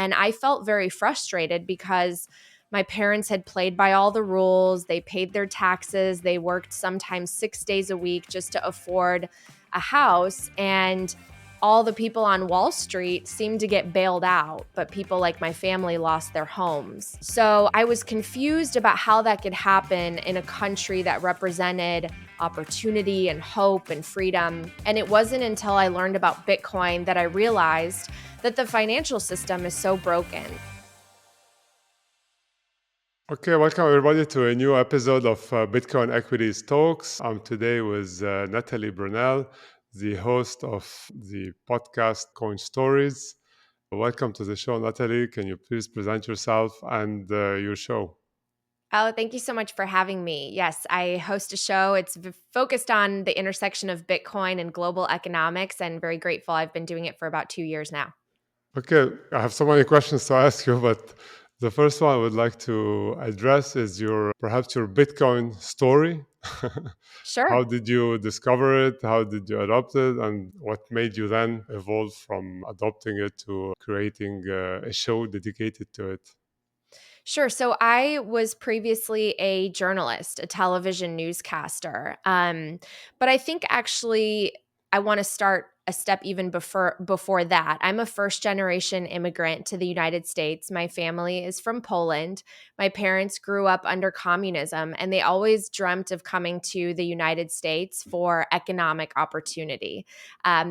And I felt very frustrated because my parents had played by all the rules. They paid their taxes. They worked sometimes 6 days a week just to afford a house. And all the people on Wall Street seemed to get bailed out, but people like my family lost their homes. So I was confused about how that could happen in a country that represented opportunity and hope and freedom. And it wasn't until I learned about Bitcoin that I realized that the financial system is so broken. Okay, welcome everybody to a new episode of Bitcoin Equities Talks. I'm today with Natalie Brunell, the host of the podcast Coin Stories. Welcome to the show, Natalie. Can you please present yourself and your show? Oh, thank you so much for having me. Yes, I host a show. It's focused on the intersection of Bitcoin and global economics, and very grateful. I've been doing it for about 2 years now. Okay, I have so many questions to ask you, but the first one I would like to address is perhaps your Bitcoin story. How Sure. did you discover it? How did you adopt it? And what made you then evolve from adopting it to creating a show dedicated to it? Sure. So I was previously a journalist, a television newscaster. But I think actually I want to start a step even before that. I'm a first generation immigrant to the United States. My family is from Poland. My parents grew up under communism, and they always dreamt of coming to the United States for economic opportunity.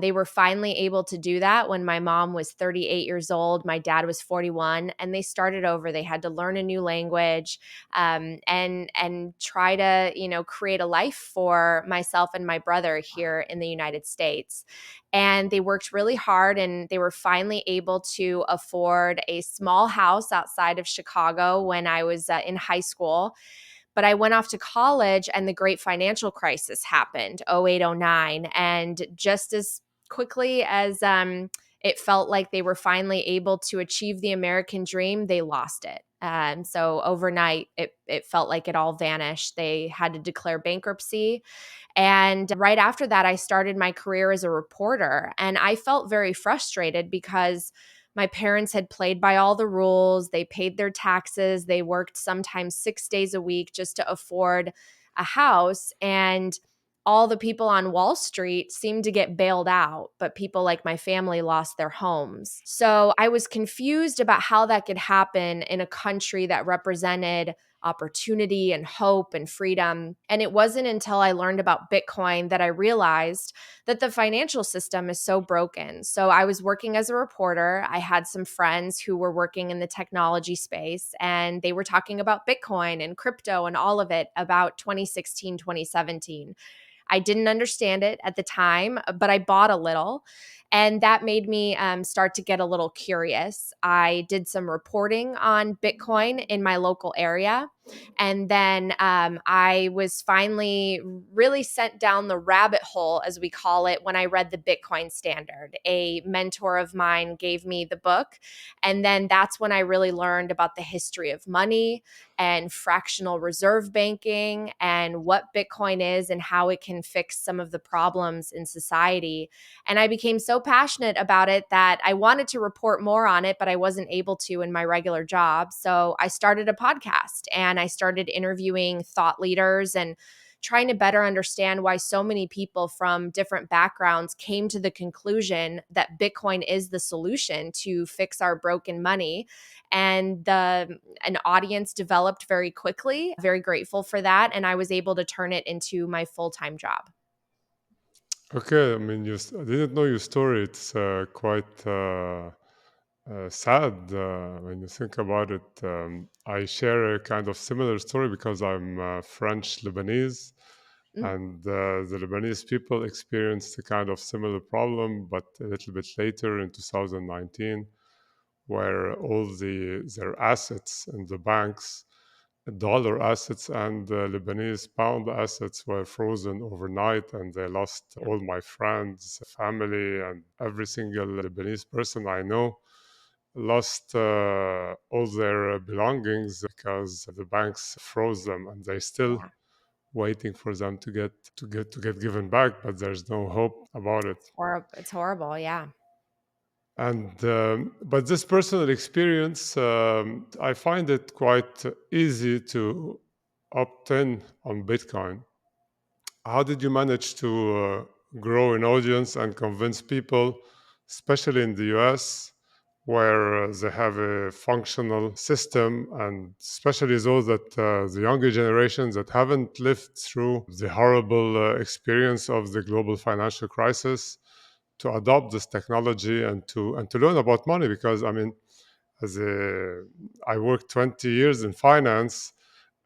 They were finally able to do that when my mom was 38 years old, my dad was 41, and they started over. They had to learn a new language, and try to create a life for myself and my brother here in the United States. And they worked really hard, and they were finally able to afford a small house outside of Chicago when I was in high school. But I went off to college and the great financial crisis happened, 08, 09. And just as quickly as it felt like they were finally able to achieve the American dream, they lost it. And so overnight, it felt like it all vanished. They had to declare bankruptcy. And right after that, I started my career as a reporter. And I felt very frustrated because my parents had played by all the rules. They paid their taxes. They worked sometimes 6 days a week just to afford a house. And all the people on Wall Street seemed to get bailed out, but people like my family lost their homes. So I was confused about how that could happen in a country that represented opportunity and hope and freedom. And it wasn't until I learned about Bitcoin that I realized that the financial system is so broken. So I was working as a reporter. I had some friends who were working in the technology space, and they were talking about Bitcoin and crypto and all of it about 2016, 2017. I didn't understand it at the time, but I bought a little. And that made me start to get a little curious. I did some reporting on Bitcoin in my local area. And then I was finally really sent down the rabbit hole, as we call it, when I read the Bitcoin Standard. A mentor of mine gave me the book. And then that's when I really learned about the history of money and fractional reserve banking and what Bitcoin is and how it can fix some of the problems in society. And I became so passionate about it that I wanted to report more on it, but I wasn't able to in my regular job. So I started a podcast and I started interviewing thought leaders and trying to better understand why so many people from different backgrounds came to the conclusion that Bitcoin is the solution to fix our broken money. And an audience developed very quickly. Very grateful for that. And I was able to turn it into my full-time job. Okay, I mean, I didn't know your story. It's quite sad when you think about it. I share a kind of similar story because I'm French Lebanese, Mm. and the Lebanese people experienced a kind of similar problem, but a little bit later in 2019, where all their assets in the banks, dollar assets and Lebanese pound assets, were frozen overnight, and they lost all my friends, family, and every single Lebanese person I know lost all their belongings because the banks froze them, and they still Yeah. waiting for them to get given back, but there's no hope about it. It's horrible. Yeah. And but this personal experience, I find it quite easy to opt in on Bitcoin. How did you manage to grow an audience and convince people, especially in the US, where they have a functional system, and especially those that the younger generations that haven't lived through the horrible experience of the global financial crisis, to adopt this technology and to learn about money? Because I mean, as a I worked 20 years in finance,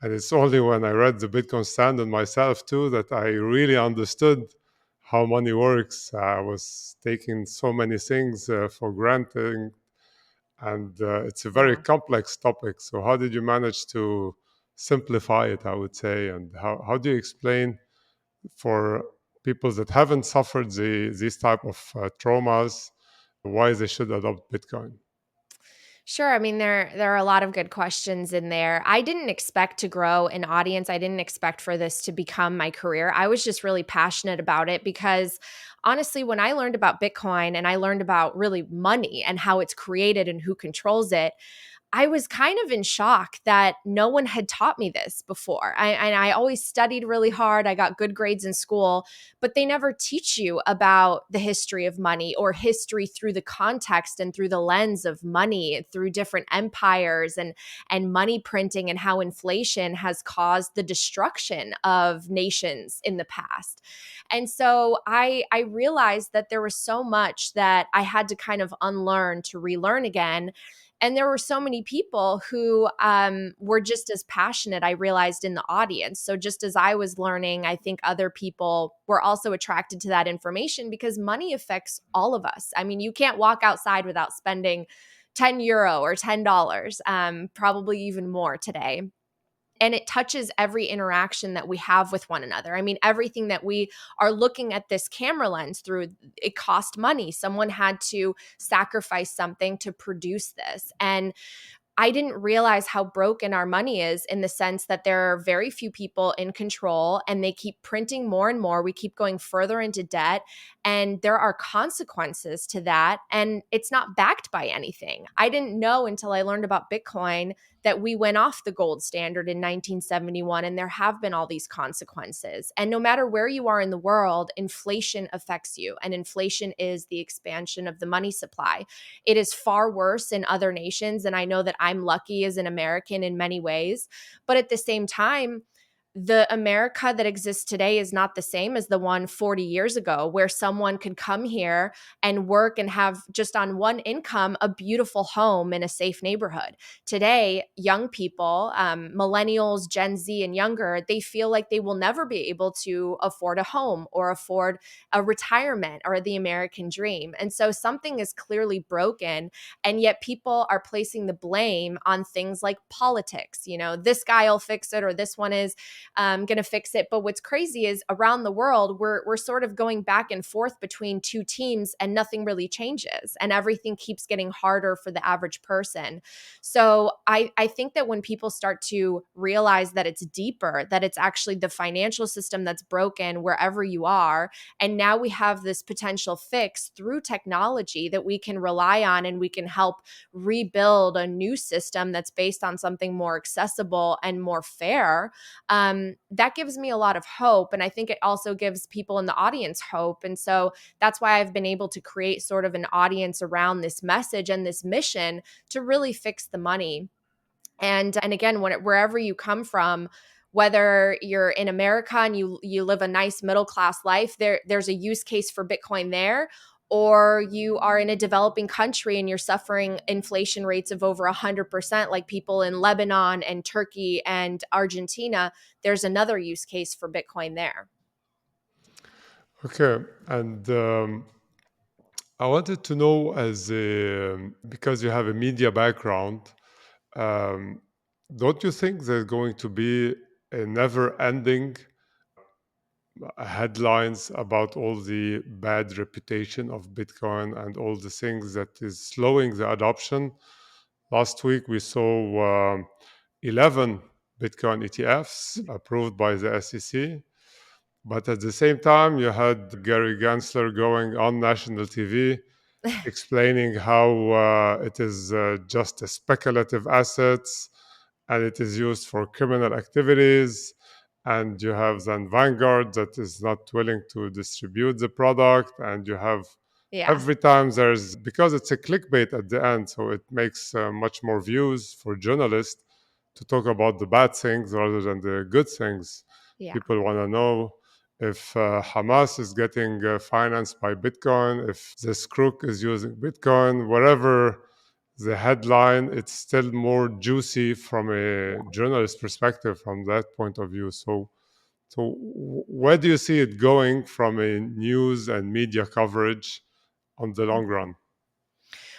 and it's only when I read the Bitcoin Standard myself too that I really understood how money works. I was taking so many things for granted, and it's a very Yeah. complex topic. So how did you manage to simplify it, I would say, and how do you explain for people that haven't suffered these type of traumas why they should adopt Bitcoin? Sure. I mean, there are a lot of good questions in there. I didn't expect to grow an audience. I didn't expect for this to become my career. I was just really passionate about it because honestly, when I learned about Bitcoin and I learned about really money and how it's created and who controls it, I was kind of in shock that no one had taught me this before. I always studied really hard. I got good grades in school, but they never teach you about the history of money or history through the context and through the lens of money, through different empires and money printing and how inflation has caused the destruction of nations in the past. And so I realized that there was so much that I had to kind of unlearn to relearn again, and there were so many people who were just as passionate, I realized, in the audience. So just as I was learning, I think other people were also attracted to that information because money affects all of us. I mean, you can't walk outside without spending €10 or $10, probably even more today, and it touches every interaction that we have with one another. I mean, everything that we are looking at this camera lens through, it cost money. Someone had to sacrifice something to produce this. And I didn't realize how broken our money is, in the sense that there are very few people in control and they keep printing more and more. We keep going further into debt, and there are consequences to that. And it's not backed by anything. I didn't know until I learned about Bitcoin that we went off the gold standard in 1971, and there have been all these consequences. And no matter where you are in the world, inflation affects you, and inflation is the expansion of the money supply. It is far worse in other nations. And I know that I'm lucky as an American in many ways. But at the same time, the America that exists today is not the same as the one 40 years ago, where someone could come here and work and have, just on one income, a beautiful home in a safe neighborhood. Today, young people, millennials, Gen Z, and younger, they feel like they will never be able to afford a home or afford a retirement or the American dream. And so something is clearly broken. And yet people are placing the blame on things like politics. You know, this guy will fix it, or this one is going to fix it. But what's crazy is around the world, we're sort of going back and forth between two teams, and nothing really changes. And everything keeps getting harder for the average person. So I think that when people start to realize that it's deeper, that it's actually the financial system that's broken wherever you are, and now we have this potential fix through technology that we can rely on, and we can help rebuild a new system that's based on something more accessible and more fair, that gives me a lot of hope. And I think it also gives people in the audience hope. And so that's why I've been able to create sort of an audience around this message and this mission to really fix the money. And again, wherever you come from, whether you're in America and you live a nice middle class life, there's a use case for Bitcoin there. Or you are in a developing country and you're suffering inflation rates of over 100%, like people in Lebanon and Turkey and Argentina, there's another use case for Bitcoin there. Okay, and I wanted to know, as because you have a media background, um, don't you think there's going to be a never-ending headlines about all the bad reputation of Bitcoin and all the things that is slowing the adoption? Last week we saw 11 Bitcoin ETFs approved by the SEC. But at the same time, you had Gary Gensler going on national TV explaining how it is just a speculative assets and it is used for criminal activities. And you have then Vanguard that is not willing to distribute the product. And you have Yeah. every time there's, because it's a clickbait at the end, so it makes much more views for journalists to talk about the bad things rather than the good things. Yeah. People want to know if Hamas is getting financed by Bitcoin, if this crook is using Bitcoin, whatever the headline, it's still more juicy from a journalist perspective from that point of view. So where do you see it going from a news and media coverage on the long run?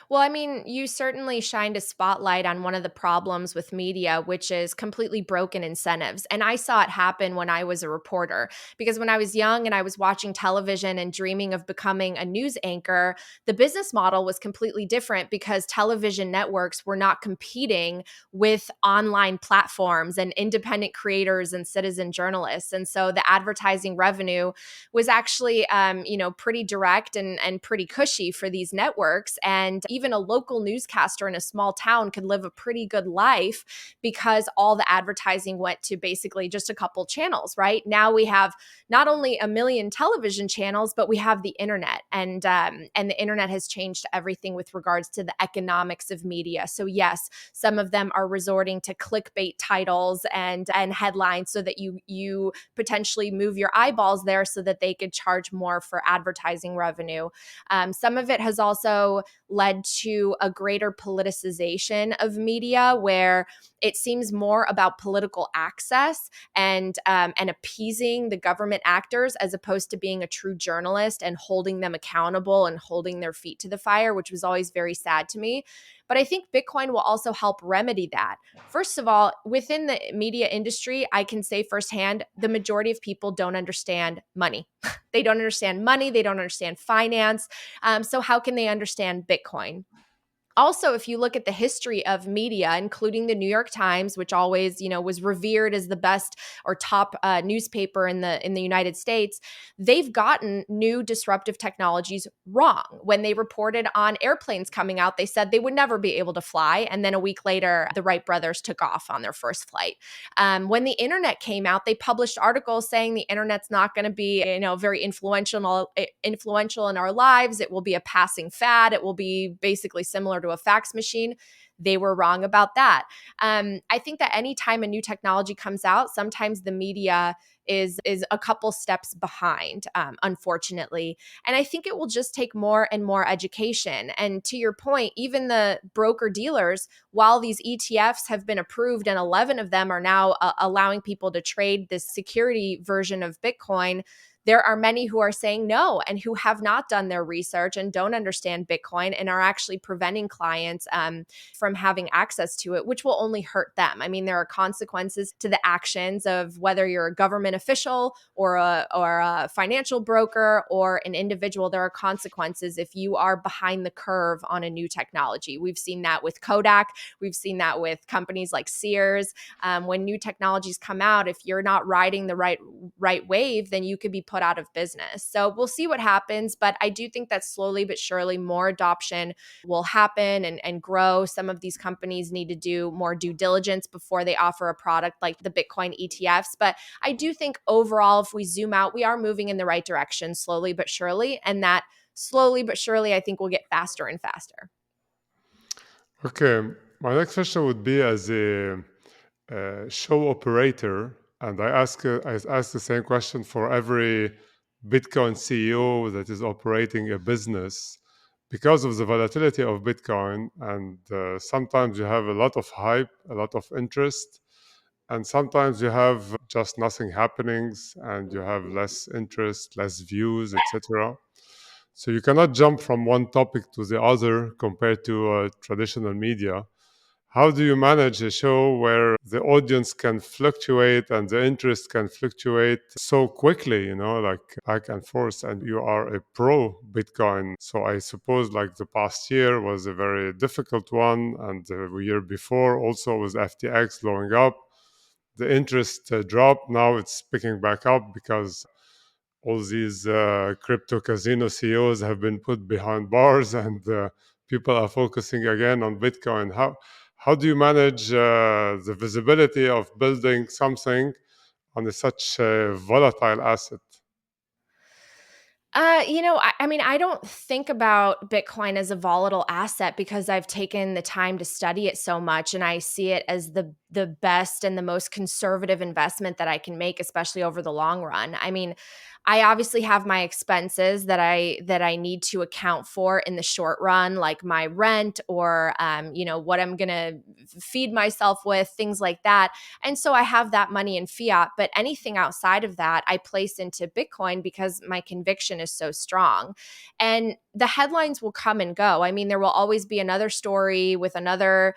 Well, I mean, you certainly shined a spotlight on one of the problems with media, which is completely broken incentives. And I saw it happen when I was a reporter, because when I was young and I was watching television and dreaming of becoming a news anchor, the business model was completely different because television networks were not competing with online platforms and independent creators and citizen journalists. And so the advertising revenue was actually, pretty direct and pretty cushy for these networks. And even a local newscaster in a small town could live a pretty good life because all the advertising went to basically just a couple channels. Right now, we have not only a million television channels, but we have the internet, and the internet has changed everything with regards to the economics of media. So yes, some of them are resorting to clickbait titles and headlines so that you potentially move your eyeballs there so that they could charge more for advertising revenue. Some of it has also led to a greater politicization of media where it seems more about political access and appeasing the government actors as opposed to being a true journalist and holding them accountable and holding their feet to the fire, which was always very sad to me. But I think Bitcoin will also help remedy that. First of all, within the media industry, I can say firsthand, the majority of people don't understand money. They don't understand money. They don't understand finance. So how can they understand Bitcoin? Also, if you look at the history of media, including the New York Times, which always, was revered as the best or top newspaper in the United States, they've gotten new disruptive technologies wrong. When they reported on airplanes coming out, they said they would never be able to fly, and then a week later, the Wright brothers took off on their first flight. When the internet came out, they published articles saying the internet's not going to be, very influential in our lives. It will be a passing fad. It will be basically similar to a fax machine. They were wrong about that. I think that anytime a new technology comes out, sometimes the media is a couple steps behind, unfortunately. And I think it will just take more and more education. And to your point, even the broker dealers, while these ETFs have been approved and 11 of them are now allowing people to trade this security version of Bitcoin, there are many who are saying no and who have not done their research and don't understand Bitcoin and are actually preventing clients from having access to it, which will only hurt them. I mean, there are consequences to the actions of whether you're a government official or a financial broker or an individual. There are consequences if you are behind the curve on a new technology. We've seen that with Kodak. We've seen that with companies like Sears. When new technologies come out, if you're not riding the right wave, then you could be put out of business. So we'll see what happens. But I do think that slowly but surely more adoption will happen and grow. Some of these companies need to do more due diligence before they offer a product like the Bitcoin ETFs. But I do think overall, if we zoom out, we are moving in the right direction slowly but surely. And that slowly but surely, I think will get faster and faster. Okay, my next question would be as a show operator, and I ask the same question for every Bitcoin CEO that is operating a business because of the volatility of Bitcoin, and sometimes you have a lot of hype, a lot of interest, and sometimes you have just nothing happenings, and you have less interest, less views, etc. So you cannot jump from one topic to the other compared to traditional media. How do you manage a show where the audience can fluctuate and the interest can fluctuate so quickly, like back and forth, and you are a pro Bitcoin? So I suppose like the past year was a very difficult one, and the year before also was FTX blowing up. The interest dropped. Now it's picking back up because all these crypto casino CEOs have been put behind bars, and people are focusing again on Bitcoin. How do you manage the visibility of building something on such a volatile asset? I mean, I don't think about Bitcoin as a volatile asset because I've taken the time to study it so much, and I see it as the best and the most conservative investment that I can make, especially over the long run. I mean, I obviously have my expenses that I need to account for in the short run, like my rent or what I'm gonna feed myself with, things like that. And so I have that money in fiat, but anything outside of that, I place into Bitcoin because my conviction is so strong. And the headlines will come and go. I mean, there will always be another story with another,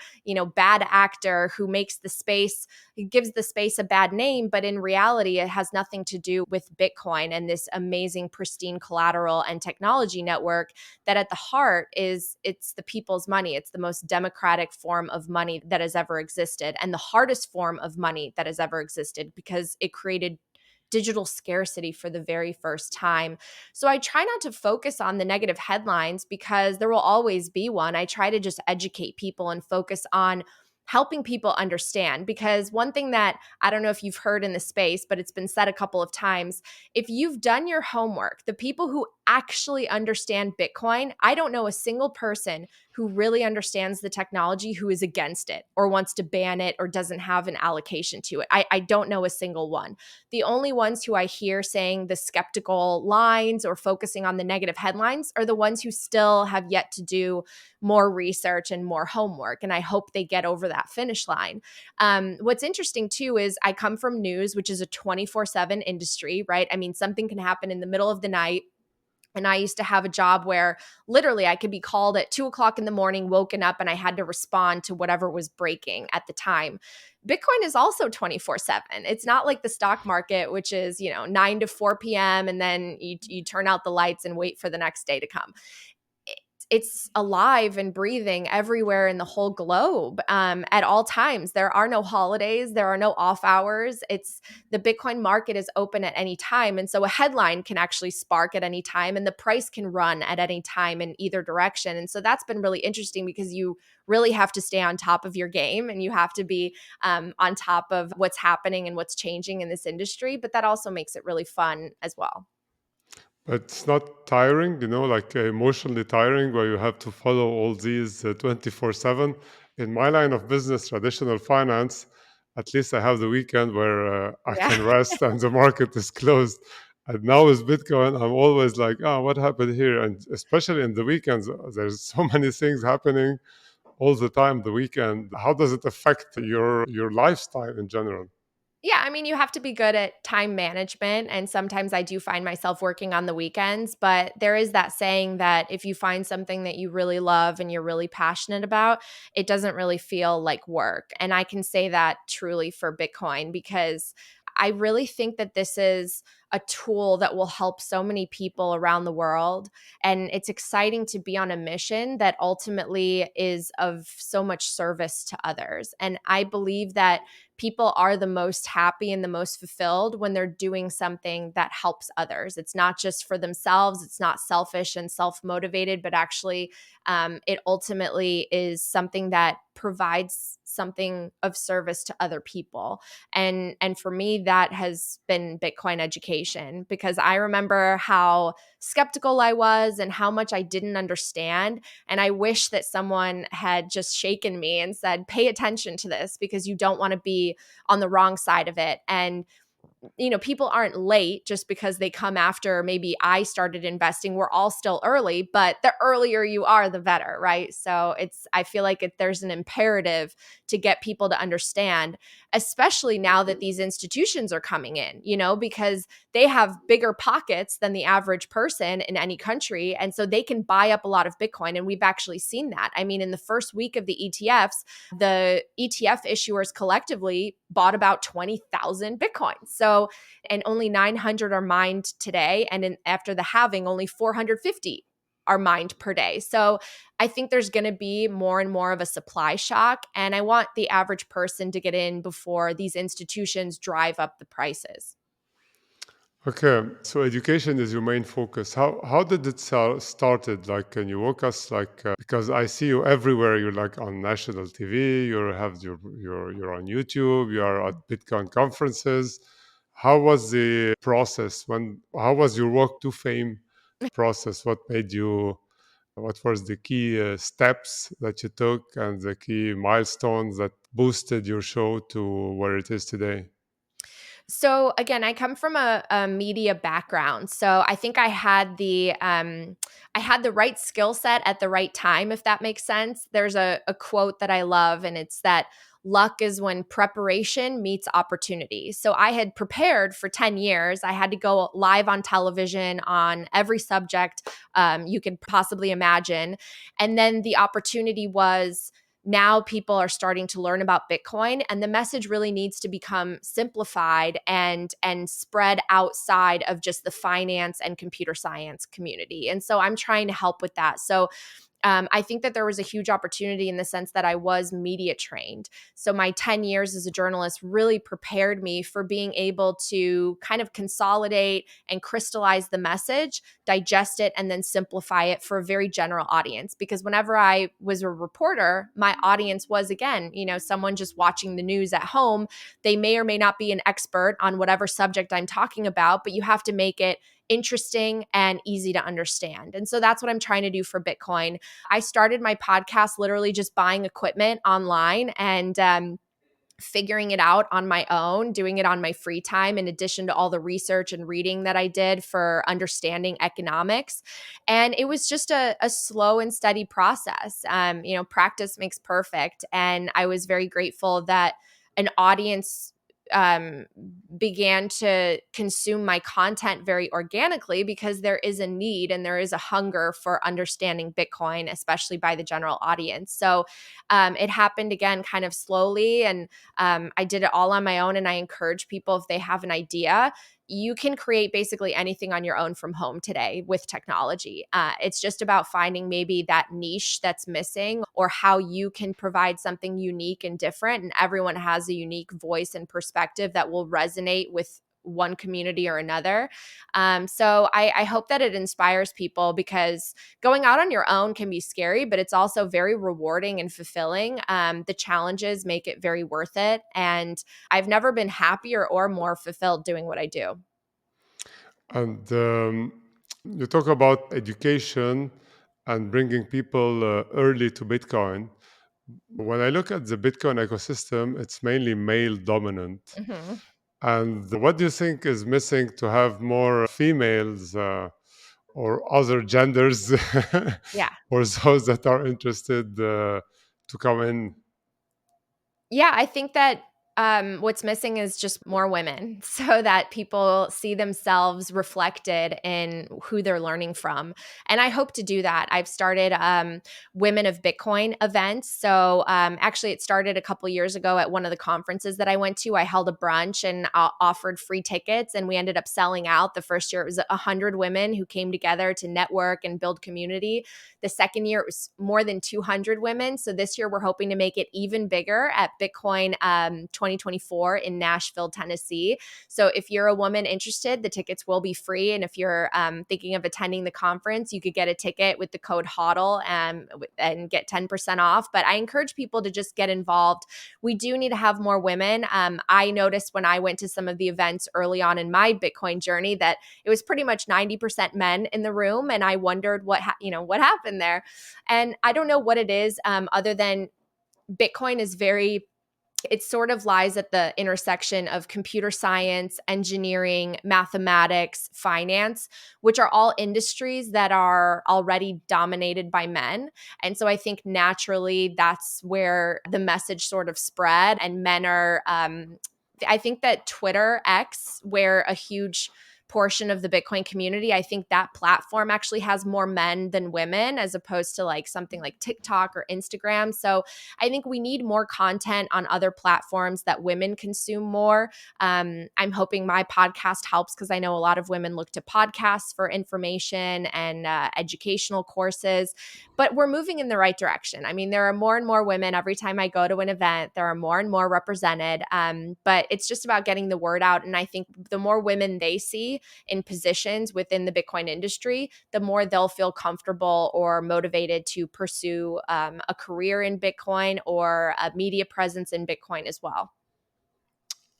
bad actor who makes the space, gives the space a bad name, but in reality, it has nothing to do with Bitcoin and this amazing, pristine collateral and technology network that at the heart it's the people's money. It's the most democratic form of money that has ever existed and the hardest form of money that has ever existed because it created digital scarcity for the very first time. So I try not to focus on the negative headlines because there will always be one. I try to just educate people and focus on helping people understand, because one thing that I don't know if you've heard in the space, but it's been said a couple of times, if you've done your homework, the people who actually understand Bitcoin, I don't know a single person who really understands the technology who is against it or wants to ban it or doesn't have an allocation to it. I don't know a single one. The only ones who I hear saying the skeptical lines or focusing on the negative headlines are the ones who still have yet to do more research and more homework. And I hope they get over that finish line. What's interesting too is I come from news, which is a 24/7 industry, right? I mean, something can happen in the middle of the night. And I used to have a job where literally I could be called at 2 o'clock in the morning, woken up, and I had to respond to whatever was breaking at the time. Bitcoin is also 24/7. It's not like the stock market, which is, 9 to 4 p.m. and then you turn out the lights and wait for the next day to come. It's alive and breathing everywhere in the whole globe, at all times. There are no holidays, there are no off hours. It's the Bitcoin market is open at any time, and so a headline can actually spark at any time, and the price can run at any time in either direction. And so that's been really interesting because you really have to stay on top of your game, and you have to be on top of what's happening and what's changing in this industry. But that also makes it really fun as well. But it's not tiring, like emotionally tiring, where you have to follow all these 24/7. In my line of business, traditional finance, at least I have the weekend where I Yeah. can rest and the market is closed. And now with Bitcoin, I'm always like, oh, what happened here? And especially in the weekends, there's so many things happening all the time. The weekend, how does it affect your lifestyle in general? Yeah, I mean, you have to be good at time management. And sometimes I do find myself working on the weekends. But there is that saying that if you find something that you really love and you're really passionate about, it doesn't really feel like work. And I can say that truly for Bitcoin because I really think that this is a tool that will help so many people around the world. And it's exciting to be on a mission that ultimately is of so much service to others. And I believe that people are the most happy and the most fulfilled when they're doing something that helps others. It's not just for themselves, it's not selfish and self motivated, but actually, it ultimately is something that provides something of service to other people. And for me, that has been Bitcoin education, because I remember how skeptical I was and how much I didn't understand. And I wish that someone had just shaken me and said, pay attention to this because you don't want to be on the wrong side of it. And people aren't late just because they come after maybe I started investing. We're all still early, but the earlier you are, the better, right? So I feel like there's an imperative to get people to understand, especially now that these institutions are coming in, because they have bigger pockets than the average person in any country. And so they can buy up a lot of Bitcoin. And we've actually seen that. I mean, in the first week of the ETF issuers collectively bought about 20,000 Bitcoins. So, and only 900 are mined today. And after the halving, only 450 are mined per day. So I think there's going to be more and more of a supply shock. And I want the average person to get in before these institutions drive up the prices. Okay, so education is your main focus. How did it started? Like, can you walk us like because I see you everywhere. You're like on national TV. You're on YouTube. You are at Bitcoin conferences. How was the process? How was your walk to fame process? What made you? What was the key steps that you took and the key milestones that boosted your show to where it is today? So again, I come from a media background, so I think I had the right skill set at the right time, if that makes sense. There's a quote that I love, and it's that luck is when preparation meets opportunity. So I had prepared for 10 years. I had to go live on television on every subject you could possibly imagine, and then the opportunity was now people are starting to learn about Bitcoin, and the message really needs to become simplified and spread outside of just the finance and computer science community. And so I'm trying to help with that. So I think that there was a huge opportunity in the sense that I was media trained. So my 10 years as a journalist really prepared me for being able to kind of consolidate and crystallize the message, digest it, and then simplify it for a very general audience. Because whenever I was a reporter, my audience was, again, someone just watching the news at home. They may or may not be an expert on whatever subject I'm talking about, but you have to make it interesting and easy to understand. And so that's what I'm trying to do for Bitcoin. I started my podcast literally just buying equipment online and figuring it out on my own, doing it on my free time, in addition to all the research and reading that I did for understanding economics. And it was just a slow and steady process. Practice makes perfect. And I was very grateful that an audience um, began to consume my content very organically, because there is a need and there is a hunger for understanding Bitcoin, especially by the general audience. So it happened again kind of slowly, and I did it all on my own. And I encourage people, if they have an idea, you can create basically anything on your own from home today with technology. It's just about finding maybe that niche that's missing, or how you can provide something unique and different. And everyone has a unique voice and perspective that will resonate with one community or another. So I hope that it inspires people, because going out on your own can be scary, but it's also very rewarding and fulfilling. The challenges make it very worth it. And I've never been happier or more fulfilled doing what I do. And you talk about education and bringing people early to Bitcoin. When I look at the Bitcoin ecosystem, it's mainly male dominant. Mhm. And what do you think is missing to have more females or other genders Yeah. or those that are interested to come in? Yeah, I think that what's missing is just more women so that people see themselves reflected in who they're learning from. And I hope to do that. I've started Women of Bitcoin events. So actually, it started a couple years ago at one of the conferences that I went to. I held a brunch and offered free tickets, and we ended up selling out. The first year, it was 100 women who came together to network and build community. The second year, it was more than 200 women. So this year, we're hoping to make it even bigger at Bitcoin 2024 in Nashville, Tennessee. So if you're a woman interested, the tickets will be free. And if you're thinking of attending the conference, you could get a ticket with the code HODL and get 10% off. But I encourage people to just get involved. We do need to have more women. I noticed when I went to some of the events early on in my Bitcoin journey that it was pretty much 90% men in the room. And I wondered what happened there. And I don't know what it is, other than Bitcoin is very, it sort of lies at the intersection of computer science, engineering, mathematics, finance, which are all industries that are already dominated by men. And so I think naturally that's where the message sort of spread, and men are, I think that Twitter X, where a huge portion of the Bitcoin community, I think that platform actually has more men than women, as opposed to like something like TikTok or Instagram. So I think we need more content on other platforms that women consume more. I'm hoping my podcast helps, because I know a lot of women look to podcasts for information and educational courses, but we're moving in the right direction. I mean, there are more and more women every time I go to an event. There are more and more represented, but it's just about getting the word out. And I think the more women they see, seniority in positions within the Bitcoin industry, the more they'll feel comfortable or motivated to pursue a career in Bitcoin or a media presence in Bitcoin as well.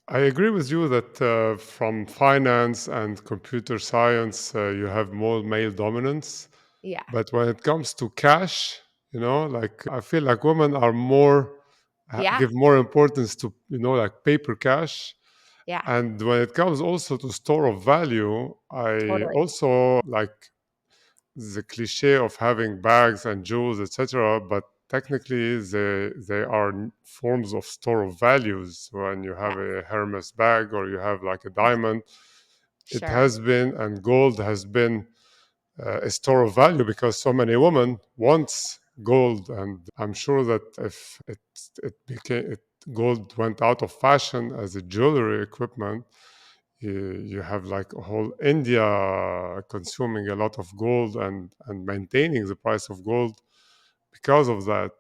I agree with you that from finance and computer science, you have more male dominance. Yeah. But when it comes to cash, like I feel like women are more, Yeah. give more importance to, like paper cash. Yeah. And when it comes also to store of value, I Totally. also like the cliche of having bags and jewels, etc. But technically, they are forms of store of values. When you have Yeah. a Hermes bag or you have like a diamond, it Sure. has been, and gold has been a store of value because so many women wants gold, and I'm sure that if gold went out of fashion as a jewelry equipment, you have like a whole India consuming a lot of gold and maintaining the price of gold because of that.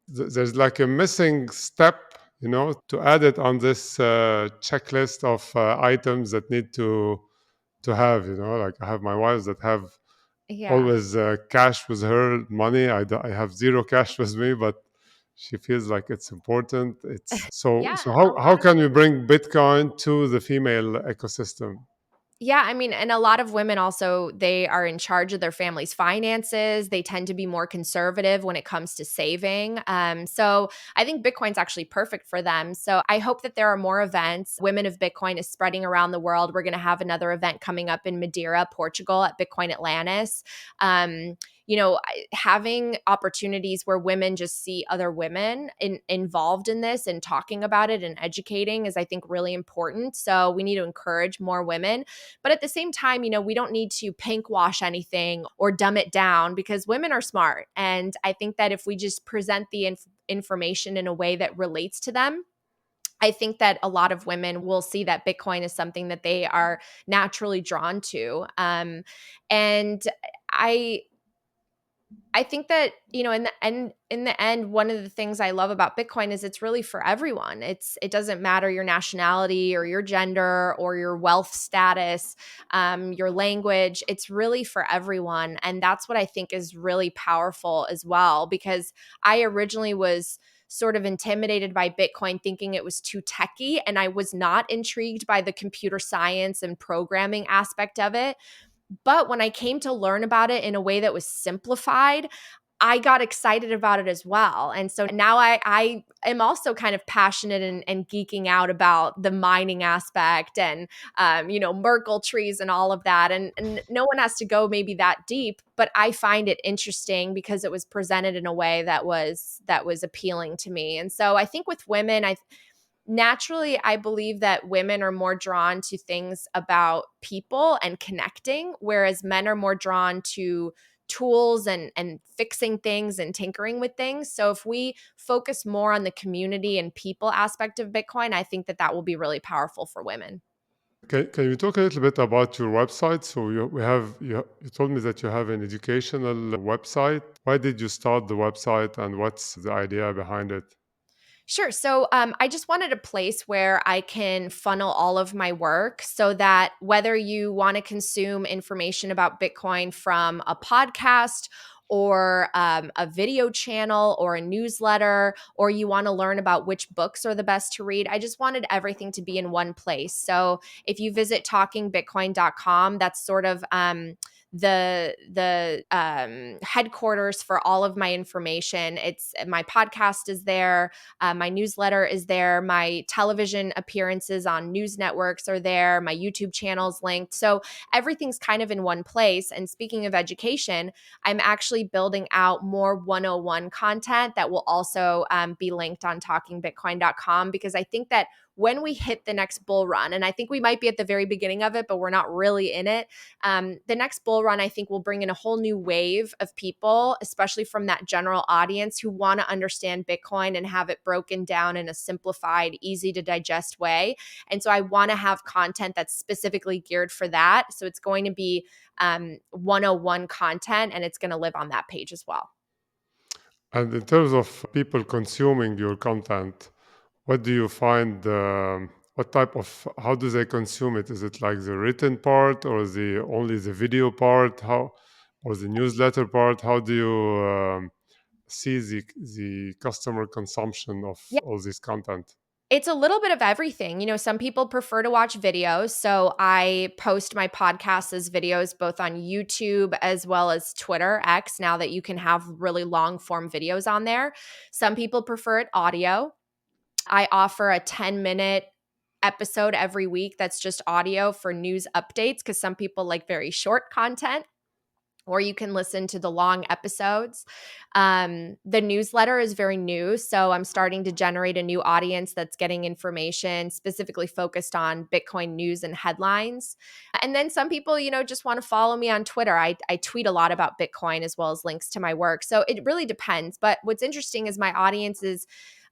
There's like a missing step, to add it on this checklist of items that need to have. Like I have my wives that have Yeah. always cash with her money. I have zero cash with me, but she feels like it's important. It's so Yeah. so A how lot of can we bring Bitcoin to the female ecosystem? Yeah, I mean, and a lot of women also, they are in charge of their family's finances. They tend to be more conservative when it comes to saving. So I think Bitcoin's actually perfect for them. So I hope that there are more events. Women of Bitcoin is spreading around the world. We're going to have another event coming up in Madeira, Portugal at Bitcoin Atlantis. Um, Having opportunities where women just see other women involved in this and talking about it and educating is, I think, really important. So we need to encourage more women. But at the same time, we don't need to pink wash anything or dumb it down because women are smart. And I think that if we just present the information in a way that relates to them, I think that a lot of women will see that Bitcoin is something that they are naturally drawn to. And I I think that, in the end, one of the things I love about Bitcoin is it's really for everyone. It doesn't matter your nationality or your gender or your wealth status, your language. It's really for everyone. And that's what I think is really powerful as well, because I originally was sort of intimidated by Bitcoin, thinking it was too techy, and I was not intrigued by the computer science and programming aspect of it. But when I came to learn about it in a way that was simplified, I got excited about it as well. And so now I am also kind of passionate and geeking out about the mining aspect and, Merkle trees and all of that. And no one has to go maybe that deep, but I find it interesting because it was presented in a way that was appealing to me. And so I think with women, naturally, I believe that women are more drawn to things about people and connecting, whereas men are more drawn to tools and fixing things and tinkering with things. So if we focus more on the community and people aspect of Bitcoin, I think that that will be really powerful for women. Can you talk a little bit about your website? So you told me that you have an educational website. Why did you start the website, and what's the idea behind it? Sure. So I just wanted a place where I can funnel all of my work so that whether you want to consume information about Bitcoin from a podcast or a video channel or a newsletter, or you want to learn about which books are the best to read, I just wanted everything to be in one place. So if you visit talkingbitcoin.com, that's sort of the headquarters for all of my information. It's my podcast is there, my newsletter is there. My television appearances on news networks are there. My YouTube channel's linked. So everything's kind of in one place. And speaking of education, I'm actually building out more 101 content that will also be linked on talkingbitcoin.com, because I think that when we hit the next bull run, and I think we might be at the very beginning of it, but we're not really in it. The next bull run, I think, will bring in a whole new wave of people, especially from that general audience who want to understand Bitcoin and have it broken down in a simplified, easy to digest way. And so I want to have content that's specifically geared for that. So it's going to be 101 content, and it's going to live on that page as well. And in terms of people consuming your content, what do you find? What type of, how do they consume it? Is it like the written part, or the only the video part? How, or the newsletter part? How do you see the customer consumption of all this content? It's a little bit of everything. Some people prefer to watch videos. So I post my podcasts as videos both on YouTube as well as Twitter, X, now that you can have really long form videos on there. Some people prefer it audio. I offer a 10-minute episode every week that's just audio for news updates because some people like very short content, or you can listen to the long episodes. The newsletter is very new, so I'm starting to generate a new audience that's getting information specifically focused on Bitcoin news and headlines. And then some people, just want to follow me on Twitter. I tweet a lot about Bitcoin as well as links to my work. So it really depends. But what's interesting is my audience is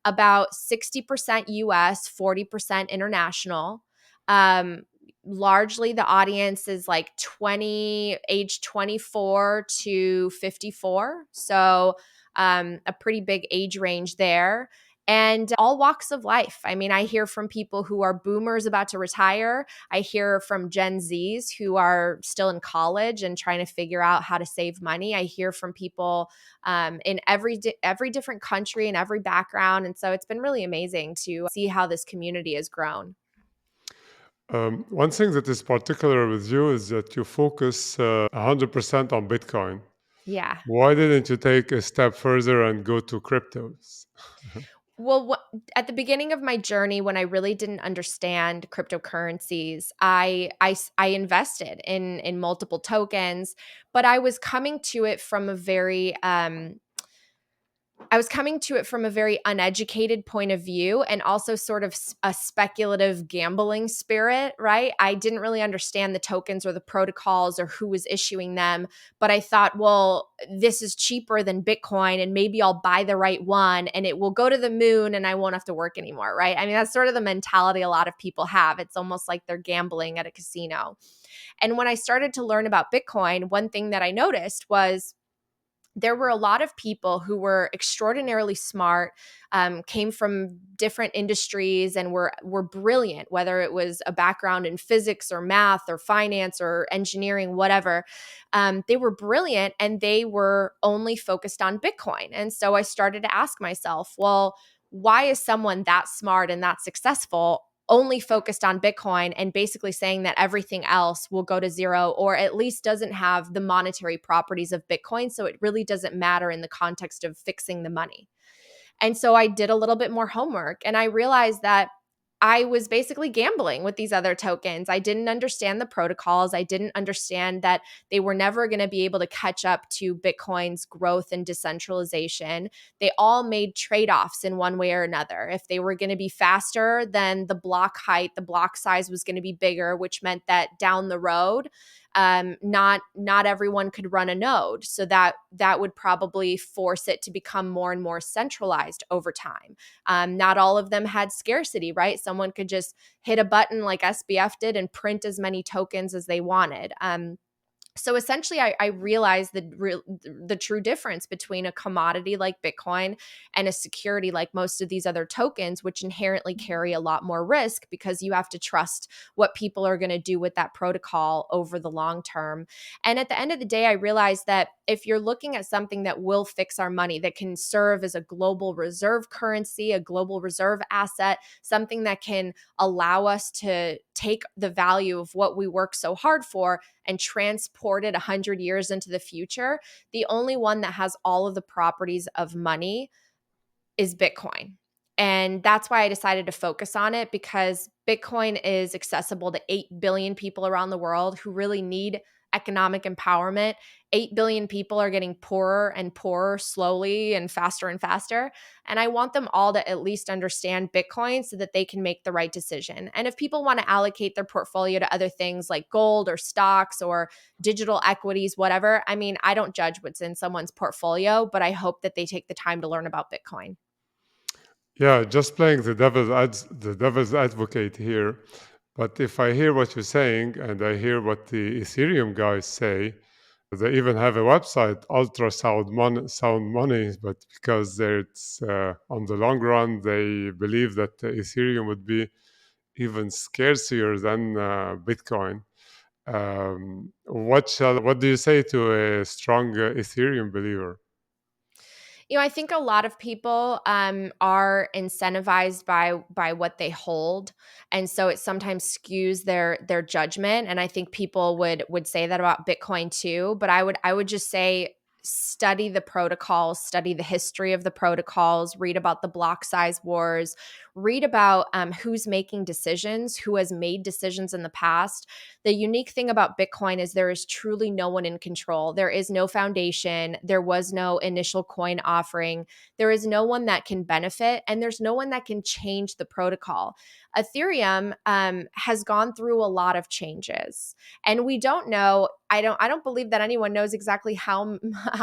about 60% US, 40% international. Um, Largely the audience is like age 24 to 54. So a pretty big age range there. And all walks of life. I mean, I hear from people who are boomers about to retire. I hear from Gen Zs who are still in college and trying to figure out how to save money. I hear from people in every different country and every background. And so it's been really amazing to see how this community has grown. One thing that is particular with you is that you focus 100% on Bitcoin. Yeah. Why didn't you take a step further and go to cryptos? Well, at the beginning of my journey, when I really didn't understand cryptocurrencies, I invested in multiple tokens, but I was coming to it from a very uneducated point of view, and also sort of a speculative gambling spirit, right? I didn't really understand the tokens or the protocols or who was issuing them, but I thought, well, this is cheaper than Bitcoin and maybe I'll buy the right one and it will go to the moon and I won't have to work anymore, right? I mean, that's sort of the mentality a lot of people have. It's almost like they're gambling at a casino. And when I started to learn about Bitcoin, one thing that I noticed was there were a lot of people who were extraordinarily smart, came from different industries, and were brilliant. Whether it was a background in physics or math or finance or engineering, whatever, they were brilliant, and they were only focused on Bitcoin. And so I started to ask myself, well, why is someone that smart and that successful only focused on Bitcoin and basically saying that everything else will go to zero, or at least doesn't have the monetary properties of Bitcoin? So it really doesn't matter in the context of fixing the money. And so I did a little bit more homework and I realized that I was basically gambling with these other tokens. I didn't understand the protocols. I didn't understand that they were never going to be able to catch up to Bitcoin's growth and decentralization. They all made trade offs in one way or another. If they were going to be faster, then the block height, the block size was going to be bigger, which meant that down the road, not everyone could run a node, so that would probably force it to become more and more centralized over time. Not all of them had scarcity, right? Someone could just hit a button like SBF did and print as many tokens as they wanted. So essentially, I realized the true difference between a commodity like Bitcoin and a security like most of these other tokens, which inherently carry a lot more risk because you have to trust what people are going to do with that protocol over the long term. And at the end of the day, I realized that if you're looking at something that will fix our money, that can serve as a global reserve currency, a global reserve asset, something that can allow us to take the value of what we work so hard for and transport it 100 years into the future, the only one that has all of the properties of money is Bitcoin. And that's why I decided to focus on it, because Bitcoin is accessible to 8 billion people around the world who really need economic empowerment. 8 billion people are getting poorer and poorer slowly and faster and faster. And I want them all to at least understand Bitcoin so that they can make the right decision. And if people want to allocate their portfolio to other things like gold or stocks or digital equities, whatever, I mean, I don't judge what's in someone's portfolio, but I hope that they take the time to learn about Bitcoin. Yeah, just playing the devil's advocate here. But if I hear what you're saying and I hear what the Ethereum guys say, they even have a website, Sound Money, but because it's on the long run, they believe that Ethereum would be even scarcer than Bitcoin. What do you say to a strong Ethereum believer? I think a lot of people are incentivized by what they hold, and so it sometimes skews their judgment. And I think people would say that about Bitcoin too. But I would just say study the protocols, study the history of the protocols, read about the block size wars, read about who's making decisions, who has made decisions in the past. The unique thing about Bitcoin is there is truly no one in control. There is no foundation. There was no initial coin offering. There is no one that can benefit, and there's no one that can change the protocol. Ethereum has gone through a lot of changes, and we don't know. I don't believe that anyone knows exactly how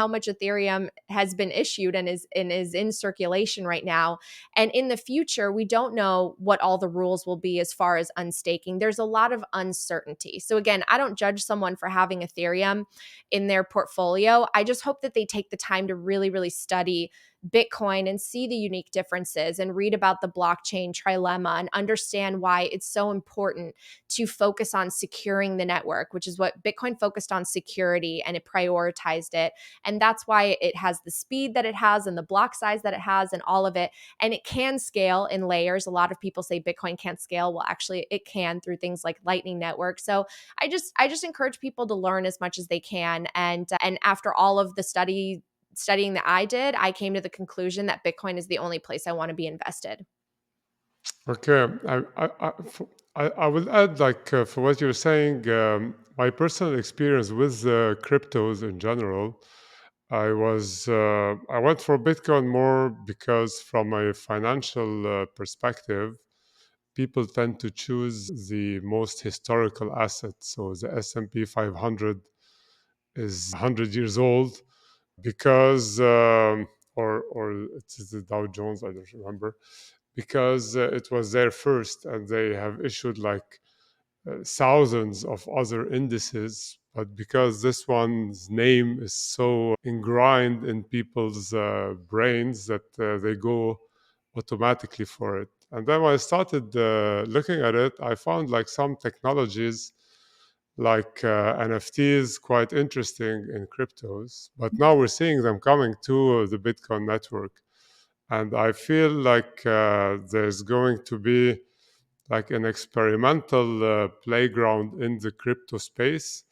much Ethereum has been issued and is in circulation right now. And in the future, we don't know what all the rules will be as far as unstaking. There's a lot of uncertainty. So again, I don't judge someone for having Ethereum in their portfolio. I just hope that they take the time to really, really study Bitcoin and see the unique differences and read about the blockchain trilemma and understand why it's so important to focus on securing the network, which is what Bitcoin focused on, security, and it prioritized it. And that's why it has the speed that it has and the block size that it has and all of it. And it can scale in layers. A lot of people say Bitcoin can't scale. Well, actually it can through things like Lightning Network. So I just encourage people to learn as much as they can. And after all of the studying that I did, I came to the conclusion that Bitcoin is the only place I want to be invested. Okay, I will add, like, for what you're saying, my personal experience with cryptos in general. I went for Bitcoin more because, from a financial perspective, people tend to choose the most historical assets. So the S&P 500 is 100 years old because, or it's the Dow Jones, I don't remember, because it was there first, and they have issued like thousands of other indices. But because this one's name is so ingrained in people's brains that they go automatically for it. And then when I started looking at it, I found like some technologies like NFTs quite interesting in cryptos. But now we're seeing them coming to the Bitcoin network. And I feel like there's going to be like an experimental playground in the crypto space,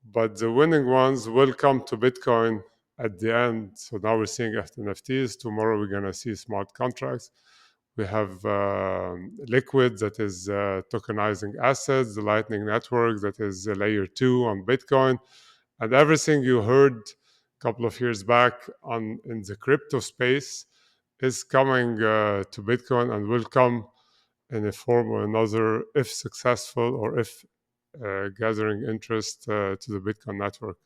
but the winning ones will come to Bitcoin at the end. So now we're seeing NFTs. Tomorrow we're going to see smart contracts. We have Liquid that is tokenizing assets, the Lightning Network that is layer two on Bitcoin, and everything you heard a couple of years back on in the crypto space is coming to Bitcoin and will come in a form or another if successful or if gathering interest to the Bitcoin network.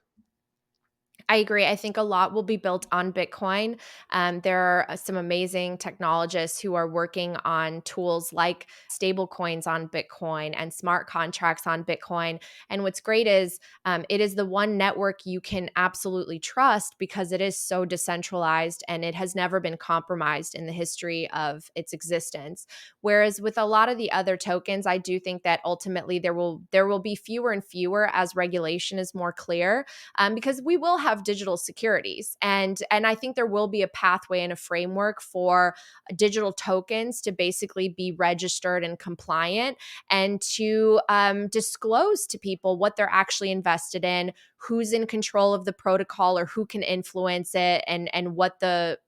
I agree. I think a lot will be built on Bitcoin. There are some amazing technologists who are working on tools like stable coins on Bitcoin and smart contracts on Bitcoin. And what's great is it is the one network you can absolutely trust because it is so decentralized and it has never been compromised in the history of its existence. Whereas with a lot of the other tokens, I do think that ultimately there will be fewer and fewer as regulation is more clear, because we will have digital securities, and I think there will be a pathway and a framework for digital tokens to basically be registered and compliant, and to disclose to people what they're actually invested in, who's in control of the protocol or who can influence it, and what the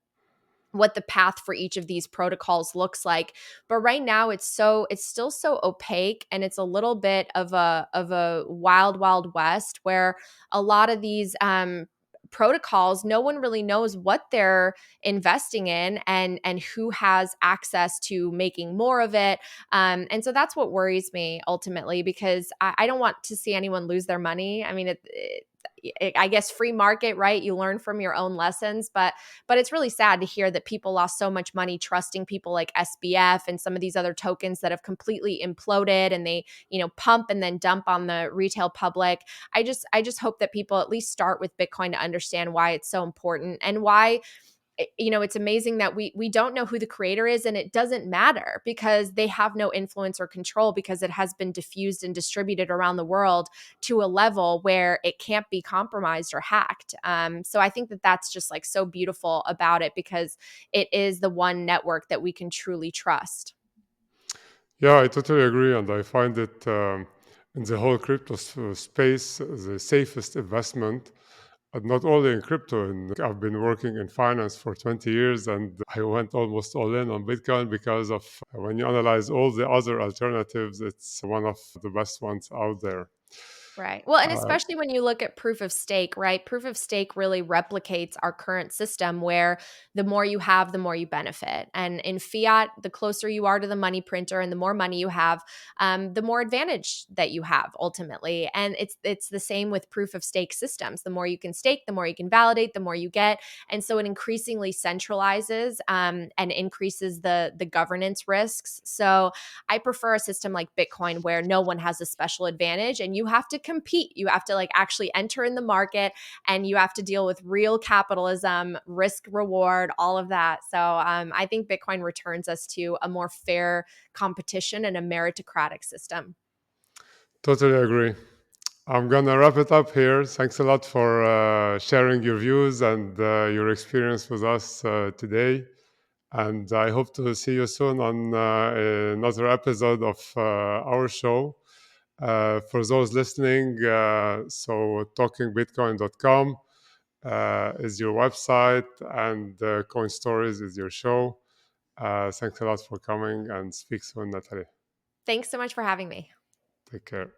path for each of these protocols looks like. But right now it's still so opaque, and it's a little bit of a wild west where a lot of these protocols, no one really knows what they're investing in, and who has access to making more of it. And so that's what worries me ultimately, because I don't want to see anyone lose their money. I mean, I guess free market, right? You learn from your own lessons, but it's really sad to hear that people lost so much money trusting people like SBF and some of these other tokens that have completely imploded, and they, pump and then dump on the retail public. I just hope that people at least start with Bitcoin to understand why it's so important, and why it's amazing that we don't know who the creator is, and it doesn't matter because they have no influence or control because it has been diffused and distributed around the world to a level where it can't be compromised or hacked. So I think that that's just like so beautiful about it because it is the one network that we can truly trust. Yeah, I totally agree, and I find it in the whole crypto space the safest investment. Not only in crypto, and I've been working in finance for 20 years, and I went almost all in on Bitcoin because of when you analyze all the other alternatives, it's one of the best ones out there. Right. Well, and Uh, especially when you look at proof of stake, right? Proof of stake really replicates our current system where the more you have, the more you benefit. And in fiat, the closer you are to the money printer and the more money you have, the more advantage that you have ultimately. And it's the same with proof of stake systems. The more you can stake, the more you can validate, the more you get. And so it increasingly centralizes and increases the governance risks. So I prefer a system like Bitcoin where no one has a special advantage and you have to compete. You have to like actually enter in the market and you have to deal with real capitalism, risk reward, all of that. So I think Bitcoin returns us to a more fair competition and a meritocratic system. Totally agree. I'm gonna wrap it up here. Thanks a lot for sharing your views and your experience with us today. And I hope to see you soon on another episode of our show. For those listening, so talkingbitcoin.com is your website, and Coin Stories is your show. Thanks a lot for coming, and speak soon, Natalie. Thanks so much for having me. Take care.